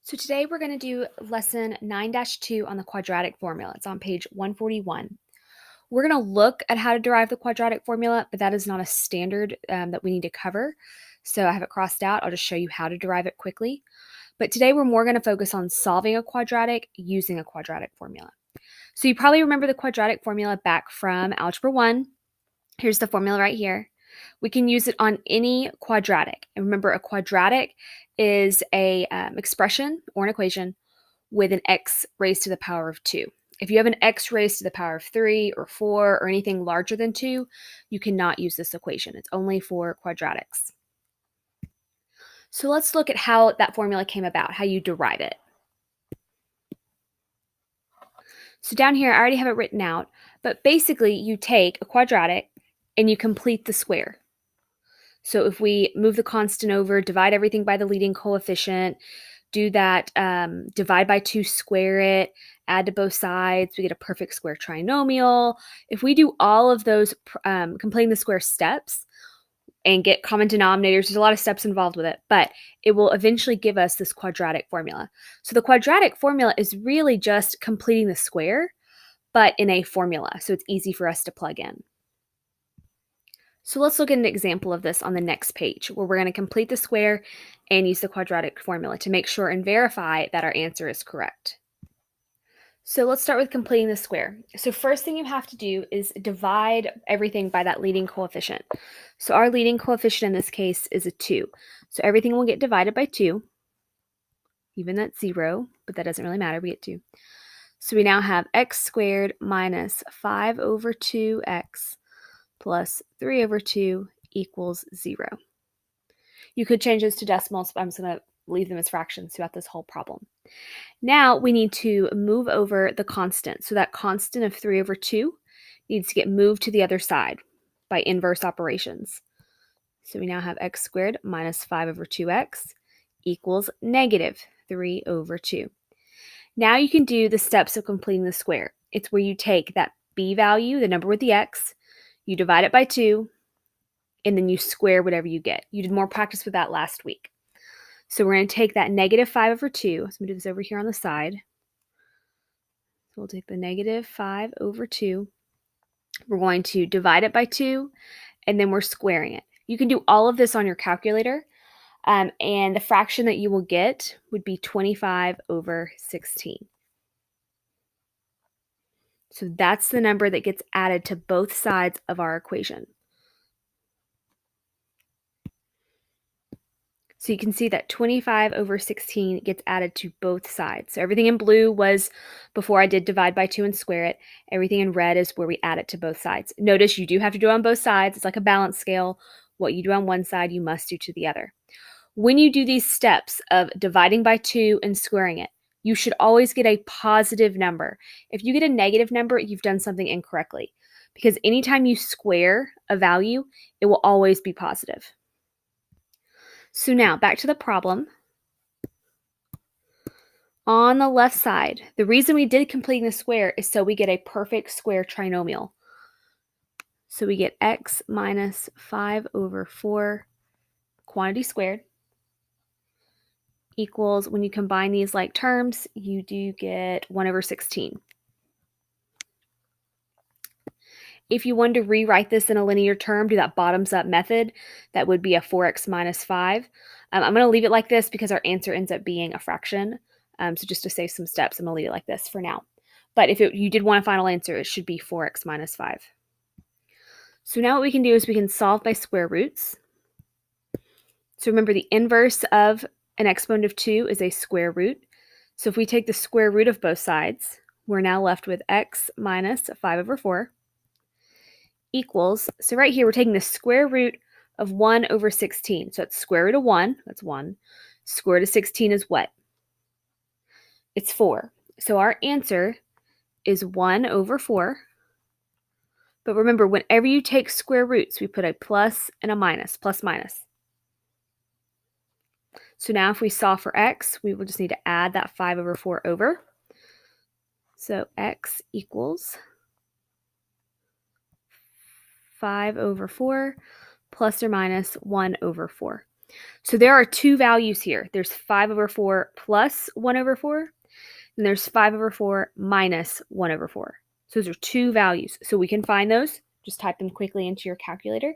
So today we're going to do lesson 9-2 on the quadratic formula. It's on page 141. We're going to look at how to derive the quadratic formula, but that is not a standard that we need to cover. So I have it crossed out. I'll just show you how to derive it quickly. But today we're more going to focus on solving a quadratic using a quadratic formula. So you probably remember the quadratic formula back from Algebra 1. Here's the formula right here. We can use it on any quadratic. And remember, a quadratic is a expression or an equation with an x raised to the power of 2. If you have an x raised to the power of 3 or 4 or anything larger than 2, you cannot use this equation. It's only for quadratics. So let's look at how that formula came about, how you derive it. So down here, I already have it written out, but basically you take a quadratic and you complete the square. So if we move the constant over, divide everything by the leading coefficient, do that, divide by 2, square it, add to both sides, we get a perfect square trinomial. If we do all of those completing the square steps and get common denominators, there's a lot of steps involved with it, but it will eventually give us this quadratic formula. So the quadratic formula is really just completing the square, but in a formula, so it's easy for us to plug in. So let's look at an example of this on the next page, where we're going to complete the square and use the quadratic formula to make sure and verify that our answer is correct. So let's start with completing the square. So first thing you have to do is divide everything by that leading coefficient. So our leading coefficient in this case is a 2. So everything will get divided by 2, even that's 0, but that doesn't really matter, we get 2. So we now have x squared minus 5 over 2x plus 3 over 2 equals 0. You could change this to decimals, but I'm just going to leave them as fractions throughout this whole problem. Now we need to move over the constant. So that constant of 3 over 2 needs to get moved to the other side by inverse operations. So we now have x squared minus 5 over 2x equals negative 3 over 2. Now you can do the steps of completing the square. It's where you take that b value, the number with the x, you divide it by 2, and then you square whatever you get. You did more practice with that last week. So we're going to take that negative 5 over 2. So I'm going to do this over here on the side. So we'll take the negative 5 over 2. We're going to divide it by 2, and then we're squaring it. You can do all of this on your calculator, and the fraction that you will get would be 25 over 16. So that's the number that gets added to both sides of our equation. So you can see that 25 over 16 gets added to both sides. So everything in blue was before I did divide by 2 and square it. Everything in red is where we add it to both sides. Notice you do have to do it on both sides. It's like a balance scale. What you do on one side, you must do to the other. When you do these steps of dividing by 2 and squaring it, you should always get a positive number. If you get a negative number, you've done something incorrectly, because anytime you square a value, it will always be positive. So now back to the problem. On the left side, the reason we did completing the square is so we get a perfect square trinomial. So we get x minus 5 over 4 quantity squared equals, when you combine these like terms, you do get 1 over 16. If you wanted to rewrite this in a linear term, do that bottoms up method, that would be a 4x minus 5. I'm going to leave it like this because our answer ends up being a fraction. So just to save some steps, I'm going to leave it like this for now. But if you did want a final answer, it should be 4x minus 5. So now what we can do is we can solve by square roots. So remember, the inverse of an exponent of 2 is a square root. So if we take the square root of both sides, we're now left with x minus 5 over 4 equals, so right here we're taking the square root of 1 over 16. So it's square root of 1, that's 1. Square root of 16 is what? It's 4. So our answer is 1 over 4. But remember, whenever you take square roots, we put a plus and a minus, plus minus. So now if we solve for x, we will just need to add that 5 over 4 over. So x equals 5 over 4 plus or minus 1 over 4. So there are two values here. There's 5 over 4 plus 1 over 4, and there's 5 over 4 minus 1 over 4. So those are two values. So we can find those. Just type them quickly into your calculator,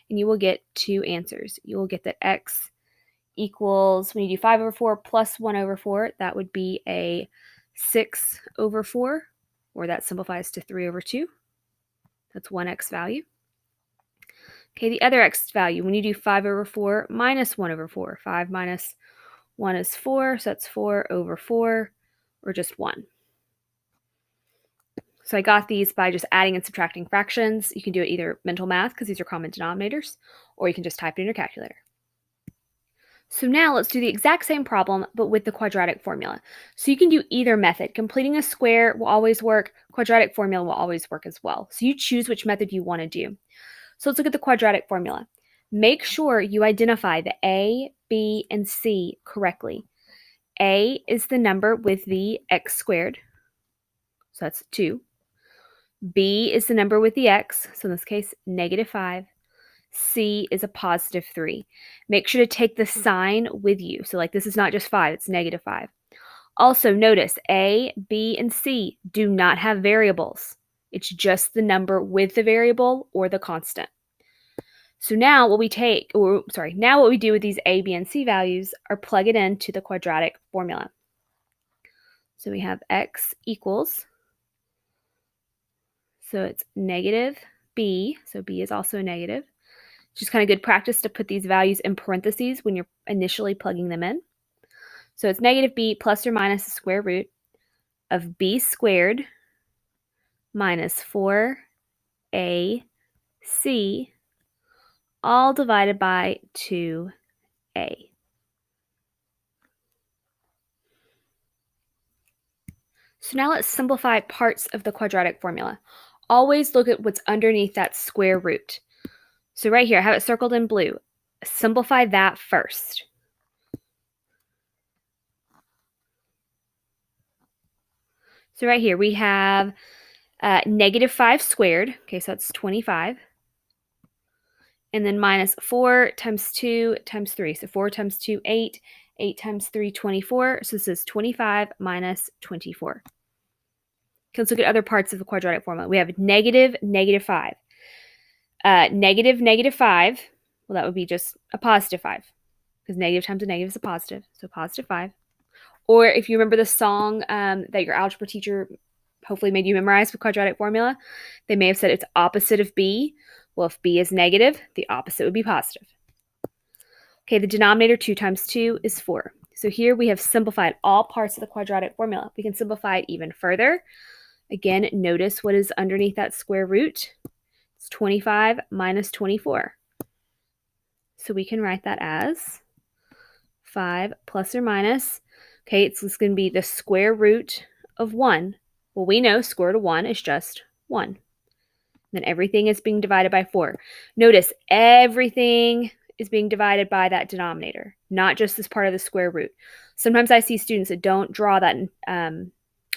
and you will get two answers. You will get that x equals, when you do 5 over 4 plus 1 over 4, that would be a 6 over 4, or that simplifies to 3 over 2. That's one x value. Okay, the other x value, when you do 5 over 4 minus 1 over 4, 5 minus 1 is 4, so that's 4 over 4, or just 1. So I got these by just adding and subtracting fractions. You can do it either mental math, because these are common denominators, or you can just type it in your calculator. So now let's do the exact same problem, but with the quadratic formula. So you can do either method. Completing a square will always work. Quadratic formula will always work as well. So you choose which method you want to do. So let's look at the quadratic formula. Make sure you identify the a, b, and c correctly. A is the number with the x squared, so that's 2. B is the number with the x, so in this case, -5. C is a +3. Make sure to take the sign with you. So like this is not just 5, it's -5. Also notice A, B, and C do not have variables. It's just the number with the variable or the constant. So now what we do with these A, B, and C values are plug it into the quadratic formula. So we have x equals, so it's -b, so b is also a negative. It's just kind of good practice to put these values in parentheses when you're initially plugging them in. So it's -b plus or minus the square root of b squared minus 4ac, all divided by 2a. So now let's simplify parts of the quadratic formula. Always look at what's underneath that square root. So right here, I have it circled in blue. Simplify that first. So right here, we have -5 squared. Okay, so that's 25. And then minus 4 times 2 times 3. So 4 times 2, 8. 8 times 3, 24. So this is 25 minus 24. Okay, let's look at other parts of the quadratic formula. We have -5. -5, well, that would be just a +5, because negative times a negative is a positive, so +5. Or if you remember the song that your algebra teacher hopefully made you memorize with quadratic formula, they may have said it's opposite of b. Well, if b is negative, the opposite would be positive. Okay, the denominator, 2 times 2 is 4. So here we have simplified all parts of the quadratic formula. We can simplify it even further. Again, notice what is underneath that square root. It's 25 minus 24. So we can write that as 5 plus or minus. Okay, it's going to be the square root of 1. Well, we know square root of 1 is just 1. Then everything is being divided by 4. Notice everything is being divided by that denominator, not just this part of the square root. Sometimes I see students that don't draw that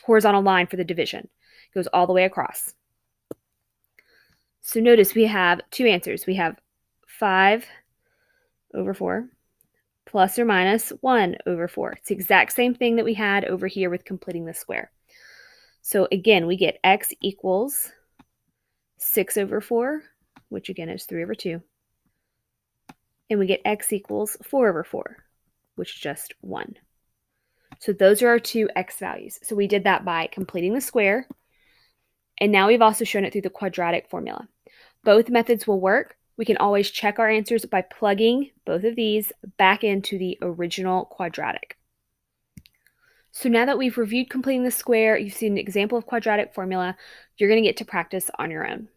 horizontal line for the division. It goes all the way across. So notice we have two answers. We have 5 over 4 plus or minus 1 over 4. It's the exact same thing that we had over here with completing the square. So again, we get x equals 6 over 4, which again is 3 over 2. And we get x equals 4 over 4, which is just 1. So those are our two x values. So we did that by completing the square, and now we've also shown it through the quadratic formula. Both methods will work. We can always check our answers by plugging both of these back into the original quadratic. So now that we've reviewed completing the square, you've seen an example of quadratic formula, you're going to get to practice on your own.